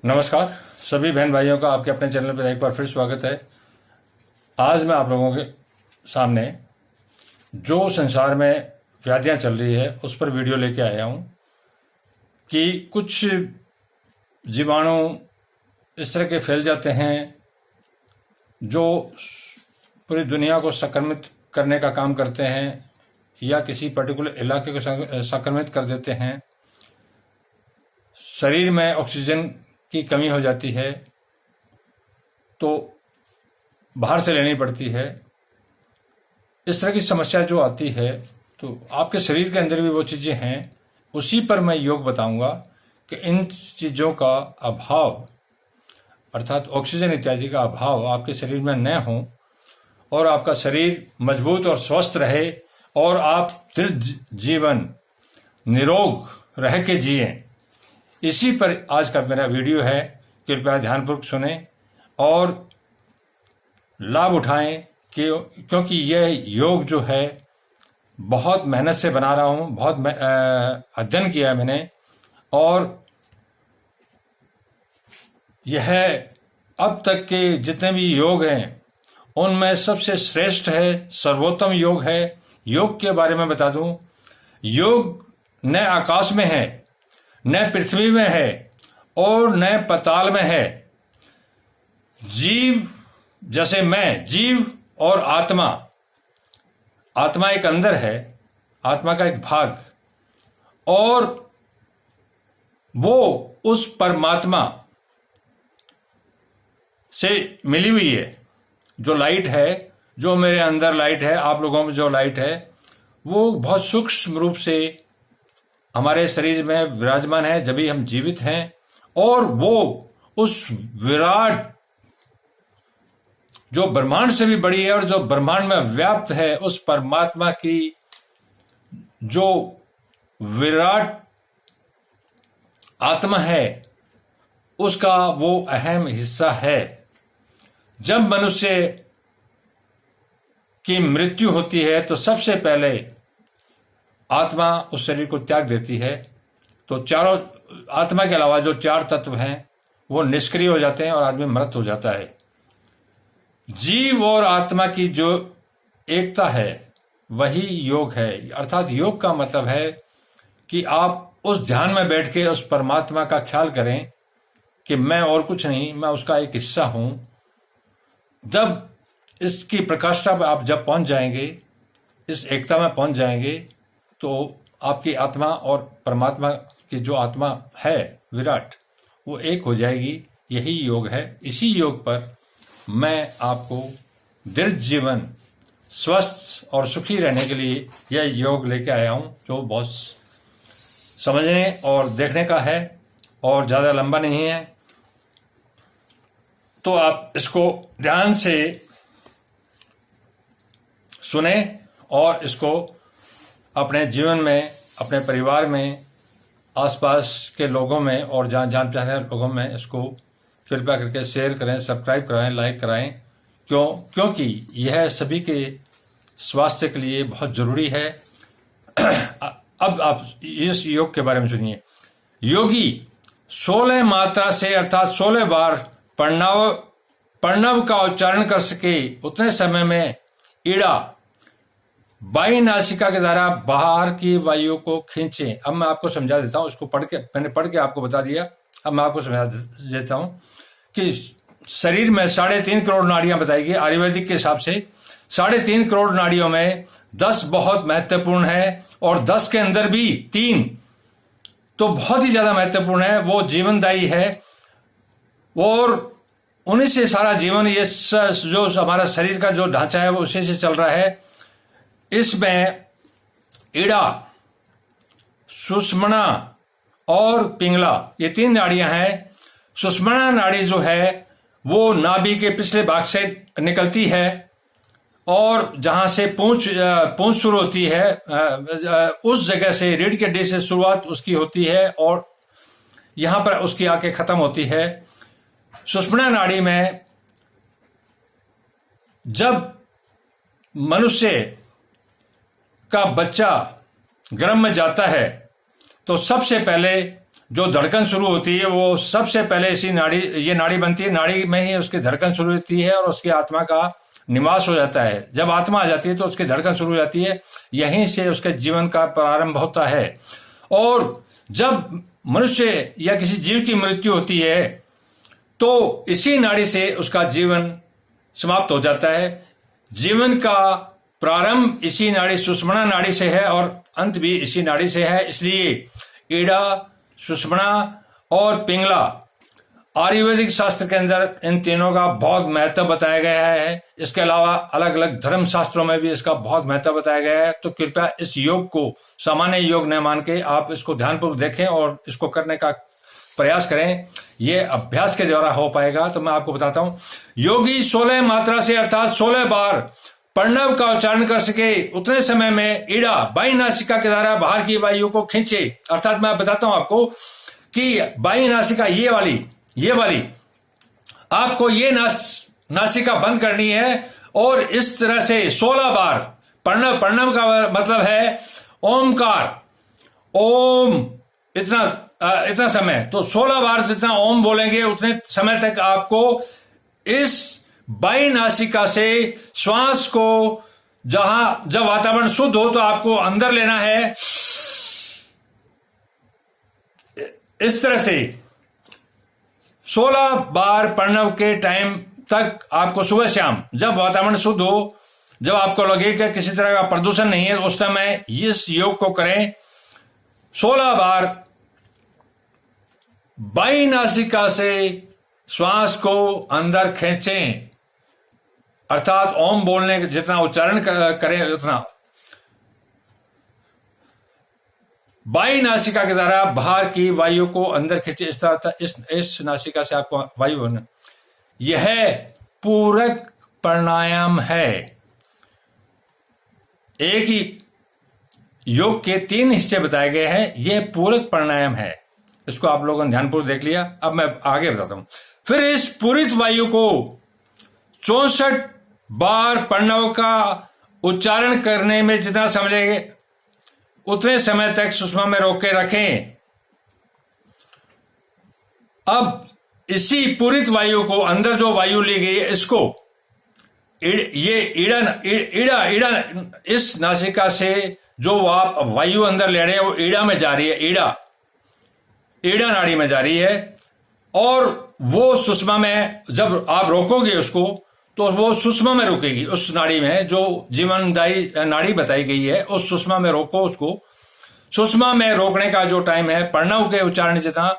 नमस्कार सभी बहन भाइयों का आपके अपने चैनल पर एक बार फिर स्वागत है। आज मैं आप लोगों के सामने जो संसार में व्याधियां चल रही है उस पर वीडियो लेके आया हूं कि कुछ जीवाणु इस तरह के फैल जाते हैं जो पूरी दुनिया को संक्रमित करने का काम करते हैं या किसी पर्टिकुलर इलाके को संक्रमित कर देते हैं। शरीर में ऑक्सीजन की कमी हो जाती है तो बाहर से लेनी पड़ती है। इस तरह की समस्या जो आती है तो आपके शरीर के अंदर भी वो चीज़ें हैं, उसी पर मैं योग बताऊंगा कि इन चीज़ों का अभाव अर्थात ऑक्सीजन इत्यादि का अभाव आपके शरीर में न हो और आपका शरीर मजबूत और स्वस्थ रहे और आप दीर्घ जीवन निरोग रह के जिए। इसी पर आज का मेरा वीडियो है। कृपया ध्यानपूर्वक सुने और लाभ उठाएं क्योंकि यह योग जो है बहुत मेहनत से बना रहा हूं, बहुत अध्ययन किया है मैंने और यह अब तक के जितने भी योग हैं उनमें सबसे श्रेष्ठ है, सर्वोत्तम योग है। योग के बारे में बता दूं, योग न आकाश में है, न पृथ्वी में है और न पाताल में है। जीव जैसे मैं, जीव और आत्मा, आत्मा एक अंदर है, आत्मा का एक भाग, और वो उस परमात्मा से मिली हुई है। जो लाइट है, जो मेरे अंदर लाइट है, आप लोगों में जो लाइट है, वो बहुत सूक्ष्म रूप से हमारे शरीर में विराजमान है जब भी हम जीवित हैं। और वो उस विराट जो ब्रह्मांड से भी बड़ी है और जो ब्रह्मांड में व्याप्त है, उस परमात्मा की जो विराट आत्मा है उसका वो अहम हिस्सा है। जब मनुष्य की मृत्यु होती है तो सबसे पहले आत्मा उस शरीर को त्याग देती है। तो चारों आत्मा के अलावा जो चार तत्व हैं वो निष्क्रिय हो जाते हैं और आदमी मृत हो जाता है। जीव और आत्मा की जो एकता है वही योग है। अर्थात योग का मतलब है कि आप उस ध्यान में बैठ के उस परमात्मा का ख्याल करें कि मैं और कुछ नहीं, मैं उसका एक हिस्सा हूं। जब इसकी प्रकाष्ठा पर आप जब पहुंच जाएंगे, इस एकता में पहुंच जाएंगे, तो आपकी आत्मा और परमात्मा की जो आत्मा है विराट, वो एक हो जाएगी। यही योग है। इसी योग पर मैं आपको दीर्घ जीवन, स्वस्थ और सुखी रहने के लिए यह योग लेके आया हूं जो बहुत समझने और देखने का है और ज़्यादा लंबा नहीं है। तो आप इसको ध्यान से सुने और इसको अपने जीवन में, अपने परिवार में, आसपास के लोगों में और जान पहचाने लोगों में इसको कृपया करके शेयर करें, सब्सक्राइब कराएं, लाइक कराएं। क्योंकि यह सभी के स्वास्थ्य के लिए बहुत जरूरी है। अब आप इस योग के बारे में सुनिए। योगी 16 मात्रा से अर्थात 16 बार प्रणव का उच्चारण कर सके उतने समय में ईड़ा बाई नासिका के द्वारा बाहर की वायु को खींचे। अब मैं आपको समझा देता हूं, उसको मैंने पढ़ के आपको बता दिया। अब मैं आपको समझा देता हूं कि शरीर में 3.5 करोड़ नाड़ियां बताएगी आयुर्वेदिक के हिसाब से। 3.5 करोड़ नाड़ियों में 10 बहुत महत्वपूर्ण है और 10 के अंदर भी 3 तो बहुत ही ज्यादा महत्वपूर्ण है। वो जीवनदायी है और उन्हीं से सारा जीवन, ये जो हमारा शरीर का जो ढांचा है वो उसी से चल रहा है। इसमें ईड़ा, सुषुम्ना और पिंगला, ये 3 नाड़ियां हैं। सुषुम्ना नाड़ी जो है वो नाभि के पिछले भाग से निकलती है और जहां से पूंछ शुरू होती है, उस जगह से रीढ़ की हड्डी से शुरुआत उसकी होती है और यहां पर उसकी आके खत्म होती है। सुषुम्ना नाड़ी में जब मनुष्य का बच्चा गर्भ में जाता है तो सबसे पहले जो धड़कन शुरू होती है वो सबसे पहले इसी नाड़ी, ये नाड़ी बनती है, नाड़ी में ही उसकी धड़कन शुरू होती है और उसकी आत्मा का निवास हो जाता है। जब आत्मा आ जाती है तो उसकी धड़कन शुरू हो जाती है, यहीं से उसके जीवन का प्रारंभ होता है। और जब मनुष्य या किसी जीव की मृत्यु होती है तो इसी नाड़ी से उसका जीवन समाप्त हो जाता है। जीवन का प्रारंभ इसी नाड़ी सुषुम्ना नाड़ी से है और अंत भी इसी नाड़ी से है। इसलिए ईड़ा, सुषुम्ना और पिंगला आयुर्वेदिक शास्त्र के अंदर इन तीनों का बहुत महत्व बताया गया है। इसके अलावा अलग अलग धर्म शास्त्रों में भी इसका बहुत महत्व बताया गया है। तो कृपया इस योग को सामान्य योग न मान के आप इसको ध्यानपूर्वक देखें और इसको करने का प्रयास करें। ये अभ्यास के द्वारा हो पाएगा। तो मैं आपको बताता हूं, योगी 16 मात्रा से अर्थात 16 बार प्रणव का उच्चारण कर सके उतने समय में ईड़ा बाई नासिका के द्वारा बाहर की वायु को खींचे। अर्थात मैं बताता हूं आपको कि बाई नासिका ये वाली आपको ये नासिका बंद करनी है और इस तरह से 16 बार प्रणव का मतलब है ओमकार, ओम इतना समय, तो 16 बार जितना ओम बोलेंगे उतने समय तक आपको इस बाई नासिका से श्वास को जब वातावरण शुद्ध हो तो आपको अंदर लेना है। इस तरह से 16 बार प्रणव के टाइम तक आपको सुबह शाम जब वातावरण शुद्ध हो, जब आपको लगे कि किसी तरह का प्रदूषण नहीं है, उस समय इस योग को करें। 16 बार बाई नासिका से श्वास को अंदर खींचें, अर्थात ओम बोलने जितना उच्चारण करें उतना। बाई नासिका के द्वारा बाहर की वायु को अंदर खींचे। इस तरह इस नासिका से आपको वायु होना। यह पूरक प्राणायाम है। एक ही योग के 3 हिस्से बताए गए हैं। यह पूरक प्राणायाम है। इसको आप लोगों ने ध्यानपूर्वक देख लिया। अब मैं आगे बताता हूं। फिर इस पूरित वायु को 64 बार प्रणव का उच्चारण करने में जितना समय लगेगा उतने समय तक सुषुम्ना में रोक के रखें। अब इसी पूरित वायु को अंदर जो वायु ली गई है इसको ये ईड़ा इस नासिका से जो आप वायु अंदर ले रहे हैं वो ईड़ा में जा रही है। ईड़ा नाड़ी में जा रही है और वो सुषुम्ना में जब आप रोकोगे उसको तो वो सुषुम्ना में रुकेगी। उस नाड़ी में जो जीवनदायी नाड़ी बताई गई है उस सुषुम्ना में रोको उसको। सुषुम्ना में रोकने का जो टाइम है प्रणव के उच्चारण जितना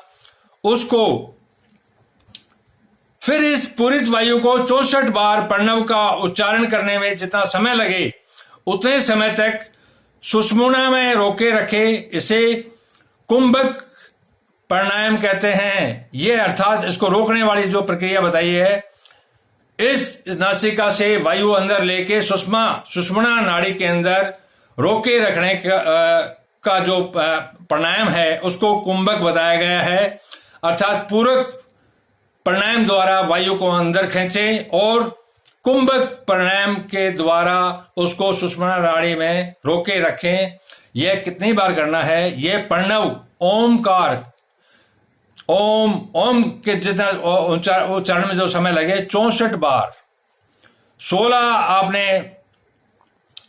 उसको, फिर इस पूरित वायु को 64 बार प्रणव का उच्चारण करने में जितना समय लगे उतने समय तक सुषुम्ना में रोके रखे। इसे कुंभक प्राणायाम कहते हैं। ये अर्थात इसको रोकने वाली जो प्रक्रिया बताई है, इस नासिका से वायु अंदर लेके सुषुम्ना नाड़ी के अंदर रोके रखने का जो प्राणायाम है उसको कुंभक बताया गया है। अर्थात पूरक प्राणायाम द्वारा वायु को अंदर खींचें और कुंभक प्राणायाम के द्वारा उसको सुषुम्ना नाड़ी में रोके रखें। यह कितनी बार करना है? यह प्रणव ओमकार ओम के जितना उच्चारण में जो समय लगे 64 बार। 16 आपने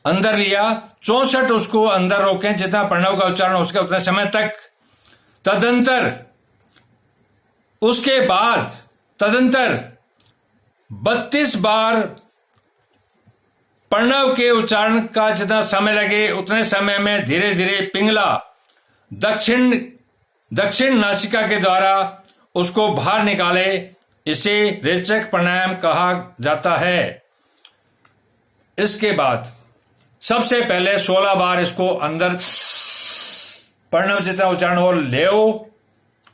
अंदर लिया, 64 उसको अंदर रोकें जितना प्रणव का उच्चारण हो सके उतने समय तक। उसके बाद 32 बार प्रणव के उच्चारण का जितना समय लगे उतने समय में धीरे धीरे पिंगला दक्षिण नासिका के द्वारा उसको बाहर निकाले। इसे रेचक प्राणायाम कहा जाता है। इसके बाद सबसे पहले 16 बार इसको अंदर प्रणव जितना उच्चारण हो ले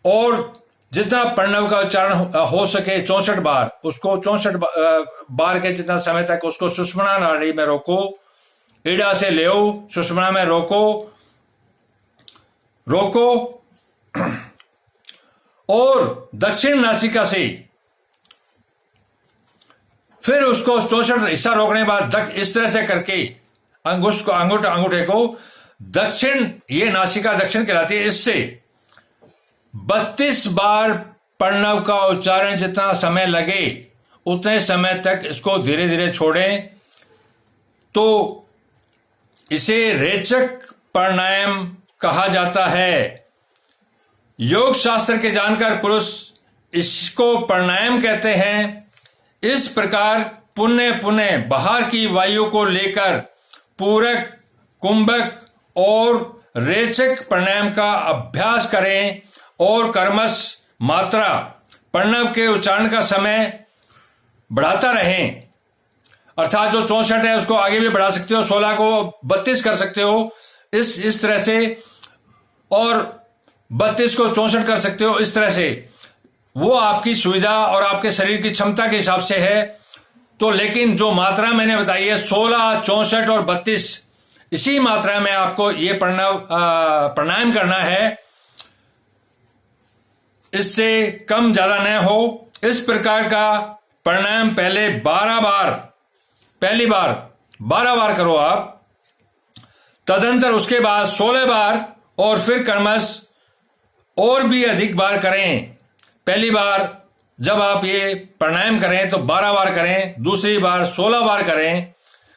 और जितना प्रणव का उच्चारण हो सके 64 बार उसको 64 बार के जितना समय तक उसको सुषुम्ना नाड़ी में रोको। ईड़ा से ले सुषुम्ना में रोको और दक्षिण नासिका से फिर उसको 64 हिस्सा रोकने के बाद इस तरह से करके अंगूठे को दक्षिण, ये नासिका दक्षिण कहलाती है, इससे 32 बार प्रणव का उच्चारण जितना समय लगे उतने समय तक इसको धीरे धीरे छोड़ें। तो इसे रेचक प्राणायाम कहा जाता है। योग शास्त्र के जानकार पुरुष इसको प्राणायाम कहते हैं। इस प्रकार पुनः पुनः बाहर की वायु को लेकर पूरक, कुंभक और रेचक प्राणायाम का अभ्यास करें और क्रमश मात्रा प्रणव के उच्चारण का समय बढ़ाता रहें। अर्थात जो 64 है उसको आगे भी बढ़ा सकते हो, 16 को 32 कर सकते हो इस तरह से, और 32 को 64 कर सकते हो इस तरह से। वो आपकी सुविधा और आपके शरीर की क्षमता के हिसाब से है। तो लेकिन जो मात्रा मैंने बताई है 16, 64 और 32, इसी मात्रा में आपको ये प्राणायाम करना है। इससे कम ज्यादा न हो। इस प्रकार का प्राणायाम पहली बार 12 बार करो आप, तदंतर उसके बाद 16 बार और फिर क्रमश और भी अधिक बार करें। पहली बार जब आप ये प्राणायाम करें तो 12 बार करें, दूसरी बार 16 बार करें,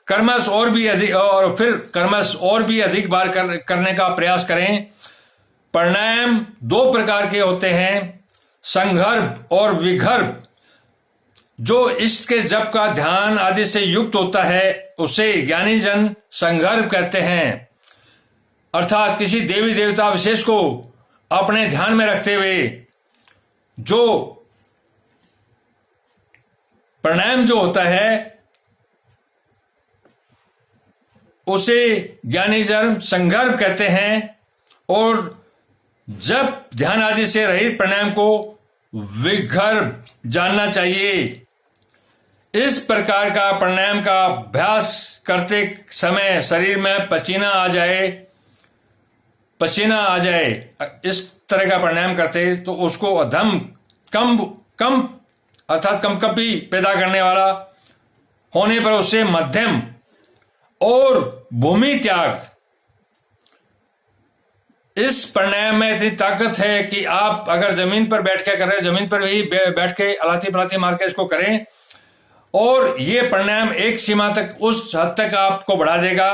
क्रमश और भी अधिक, और फिर क्रमश और भी अधिक बार करने का प्रयास करें। प्राणायाम 2 प्रकार के होते हैं, संगर्भ और विगर्भ। जो इष्ट के जप का ध्यान आदि से युक्त होता है उसे ज्ञानी जन संगर्भ कहते हैं। अर्थात किसी देवी देवता विशेष को अपने ध्यान में रखते हुए जो प्राणायाम जो होता है उसे ज्ञानी जन संगर्भ कहते हैं। और जब ध्यान आदि से रहित प्राणायाम को विगर्भ जानना चाहिए। इस प्रकार का प्राणायाम का अभ्यास करते समय शरीर में पसीना आ जाए, इस तरह का प्राणायाम करते तो उसको अधम कम अर्थात कंपकपी पैदा करने वाला होने पर उससे मध्यम और भूमि त्याग। इस प्राणायाम में इतनी ताकत है कि आप अगर जमीन पर बैठ के कर रहे हैं, जमीन पर भी बैठ के अलाती पलाती मार के इसको करें। और ये प्राणायाम एक सीमा तक, उस हद तक आपको बढ़ा देगा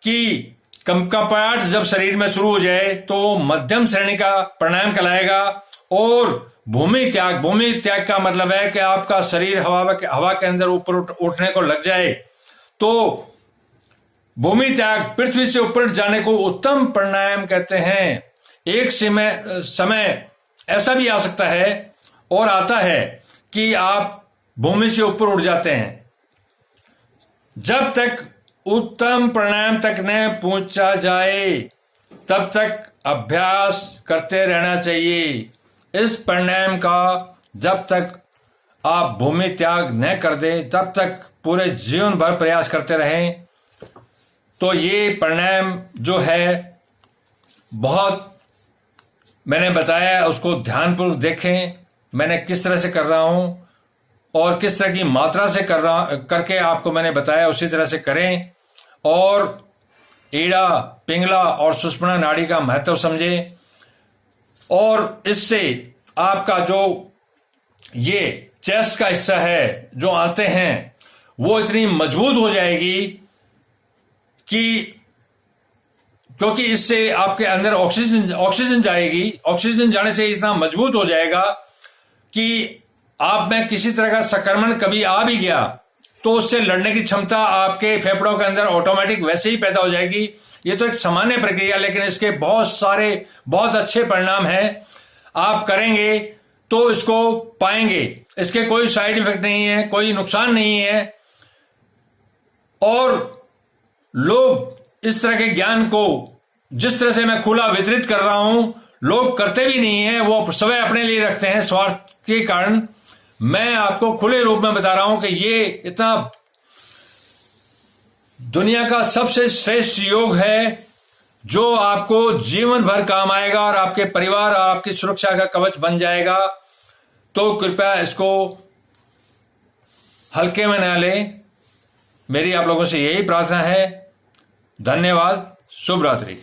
कि कंपकपाहट जब शरीर में शुरू हो जाए तो मध्यम श्रेणी का प्राणायाम कहलाएगा। और भूमि त्याग का मतलब है कि आपका शरीर हवा के अंदर ऊपर उठने को लग जाए। तो भूमि त्याग, पृथ्वी से ऊपर जाने को उत्तम प्राणायाम कहते हैं। एक समय ऐसा भी आ सकता है और आता है कि आप भूमि से ऊपर उठ जाते हैं। जब तक उत्तम प्राणायाम तक न पहुंचा जाए तब तक अभ्यास करते रहना चाहिए। इस प्राणायाम का जब तक आप भूमि त्याग न कर दे तब तक पूरे जीवन भर प्रयास करते रहें। तो ये प्राणायाम जो है बहुत मैंने बताया, उसको ध्यानपूर्वक देखें मैंने किस तरह से कर रहा हूं और किस तरह की मात्रा से करके आपको मैंने बताया, उसी तरह से करें। और ईड़ा, पिंगला और सुषुम्ना नाड़ी का महत्व समझें। और इससे आपका जो ये चेस्ट का हिस्सा है, जो आते हैं, वो इतनी मजबूत हो जाएगी कि क्योंकि इससे आपके अंदर ऑक्सीजन जाएगी। ऑक्सीजन जाने से इतना मजबूत हो जाएगा कि आप में किसी तरह का संक्रमण कभी आ भी गया तो उससे लड़ने की क्षमता आपके फेफड़ों के अंदर ऑटोमेटिक वैसे ही पैदा हो जाएगी। ये तो एक सामान्य प्रक्रिया, लेकिन इसके बहुत अच्छे परिणाम हैं। आप करेंगे तो इसको पाएंगे। इसके कोई साइड इफेक्ट नहीं है, कोई नुकसान नहीं है। और लोग इस तरह के ज्ञान को जिस तरह से मैं खुला वितरित कर रहा हूं, लोग करते भी नहीं है, वो स्वयं अपने लिए रखते हैं स्वार्थ के कारण। मैं आपको खुले रूप में बता रहा हूं कि ये इतना दुनिया का सबसे श्रेष्ठ योग है जो आपको जीवन भर काम आएगा और आपके परिवार और आपकी सुरक्षा का कवच बन जाएगा। तो कृपया इसको हल्के में न लें। मेरी आप लोगों से यही प्रार्थना है। धन्यवाद। शुभ रात्रि।